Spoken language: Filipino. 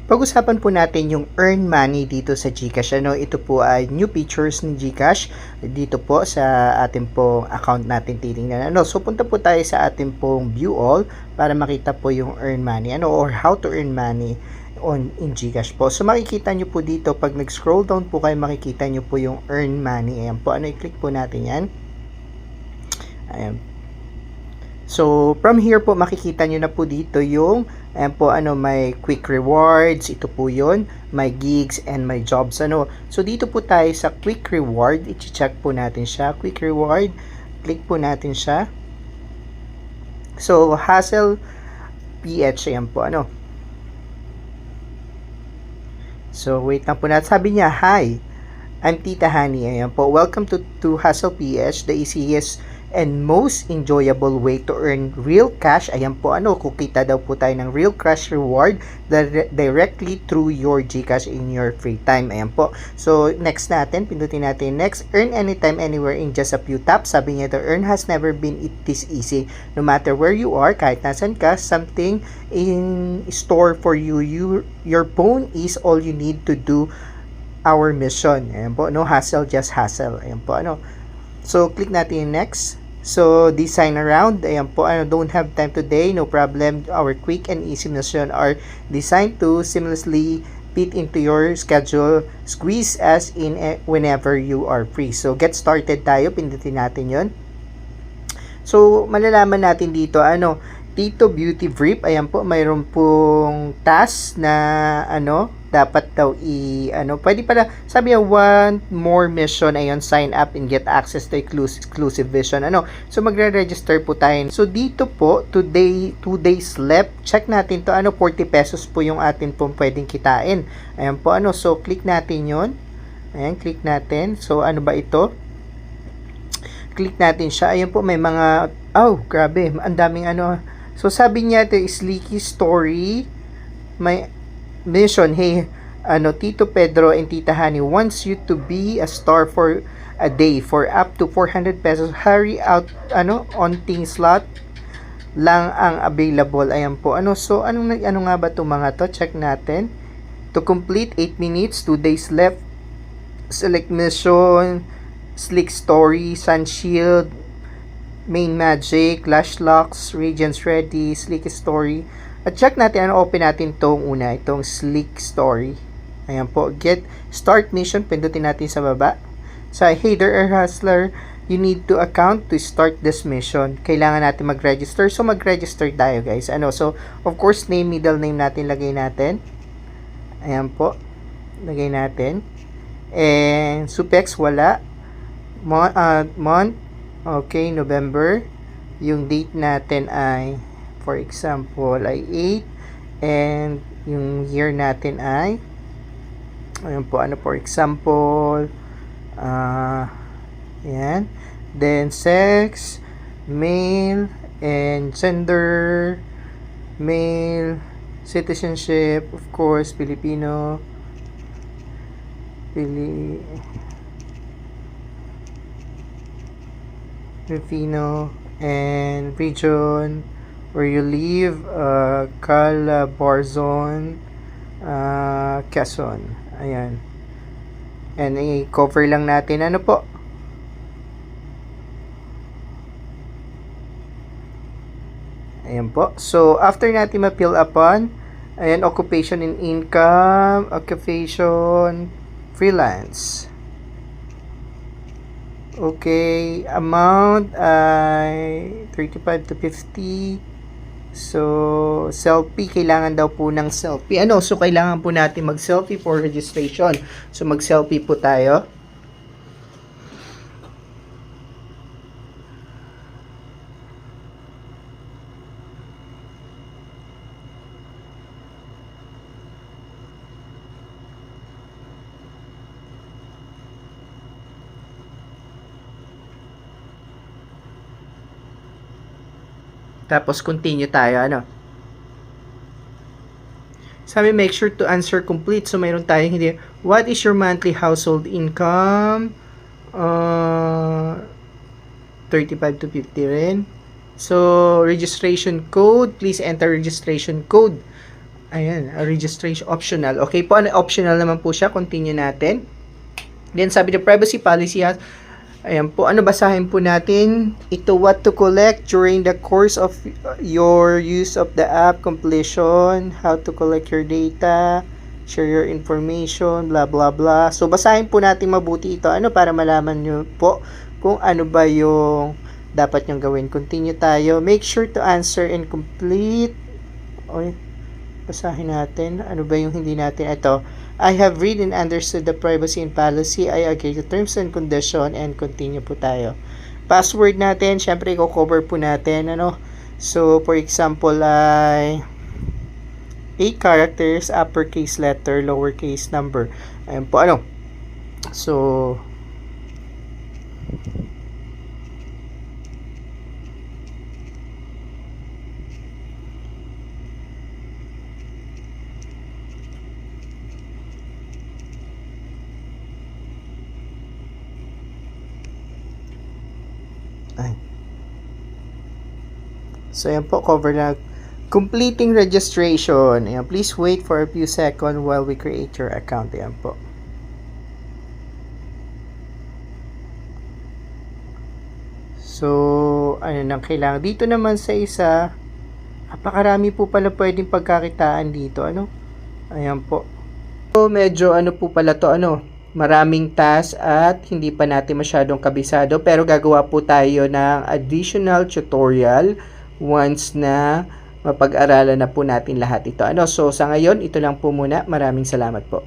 Pag-usapan po natin yung earn money dito sa GCash. Ito po ay new features ni GCash dito po sa ating pong account natin titingnan. So punta po tayo sa ating pong view all para makita po yung earn money or how to earn money in GCash po. So makikita nyo po dito pag nag-scroll down po kayo, makikita nyo po yung earn money. Ayan po, i-click po natin yan. Ayan. So, from here po, makikita nyo na po dito yung, ayan po, may quick rewards, ito po yun, may gigs, and may jobs, So, dito po tayo sa quick reward, i-check po natin siya, quick reward, click po natin siya. So, Hustle PH, ayan po, So, wait lang po natin, sabi niya, hi, I'm Tita Honey, ayan po, welcome to Hustle PH, the easiest and most enjoyable way to earn real cash. Ayan po, kukita daw po tayo ng real cash reward directly through your GCash in your free time. Ayan po. So, next natin, pindutin natin next. Earn anytime, anywhere in just a few taps. Sabi niya, the earn has never been this easy. No matter where you are, kahit nasan ka, something in store for you. Your phone is all you need to do our mission. Ayan po, no hassle, just hustle. Ayan po, So, click natin yung next. So, design around, ayan po, don't have time today, no problem. Our quick and easy mission are designed to seamlessly fit into your schedule, squeeze as in whenever you are free. So, get started tayo, pindutin natin yon. So, malalaman natin dito, Tito Beauty Brief, ayan po, mayroon pong task na, dapat daw pwede pala, sabi niya, one more mission, ayun, sign up and get access to exclusive vision, So, magre-register po tayo. So, dito po, today, 2 days left, check natin to, 40 pesos po yung atin pong pwedeng kitain. Ayan po, so, click natin yon. Ayan, click natin. So, ano ba ito? Click natin siya. Ayan po, may mga, grabe, ang daming So, sabi niya, ito is Leaky Story. May mission, hey, Tito Pedro and Tita Honey wants you to be a star for a day for up to 400 pesos. Hurry out, on ting slot lang ang available. Ayan po. So, ano nga ba itong mga to? Check natin. To complete 8 minutes, 2 days left. Select mission, Slick Story, Sun Shield, Main Magic, Lash Locks, Radiance Ready, Slick Story. At check natin, open natin itong una, itong Slick Story. Ayan po, get start mission, pindutin natin sa baba. Sa Hey there, Hustler, you need to account to start this mission. Kailangan natin mag-register. So, mag-register tayo, guys. So, of course, name, middle name natin, lagay natin. Ayan po, lagay natin. And, Supex, wala. Month, okay, November. Yung date natin ay, for example, ay 8. And yung year natin ay, ayun po, for example, yan. Then, sex, male, and gender, male, citizenship, of course, Filipino, and region where you live, Calabarzon, Quezon. Ayan. And i-cover lang natin, po. Ayan po. So, after natin ma-fill upon, ayan, occupation and income, occupation, freelance. Okay, amount ay 35 to 50. So, selfie, kailangan daw po ng selfie. So kailangan po natin mag-selfie for registration. So, mag-selfie po tayo. Tapos, continue tayo, Sabi, make sure to answer complete. So, mayroon tayo hindi. What is your monthly household income? 35 to 50 rin. So, registration code. Please enter registration code. Ayan, registration optional. Okay po, optional naman po siya. Continue natin. Then sabi the privacy policy has, ayan po, basahin po natin. Ito, what to collect during the course of your use of the app, completion, how to collect your data, share your information, blah blah blah. So basahin po natin mabuti ito, para malaman nyo po kung ano ba yung dapat nyong gawin. Continue tayo. Make sure to answer and complete. Basahin natin. Ano ba yung hindi natin? Ito. I have read and understood the privacy and policy. I agree to terms and condition, and continue po tayo. Password natin, syempre i-cover po natin, So, for example, ay 8 characters, uppercase letter, lowercase number. Ayan po, So, So, ayan po, cover na. Completing registration. Ayan, please wait for a few seconds while we create your account. Ayan po. So, ano nang kailangan. Dito naman sa isa, napakarami po pala pwedeng pagkakitaan dito. Ayan po. So, medyo po pala to, maraming task at hindi pa natin masyadong kabisado, pero gagawa po tayo ng additional tutorial once na mapag-aralan na po natin lahat ito. So sa ngayon, ito lang po muna. Maraming salamat po.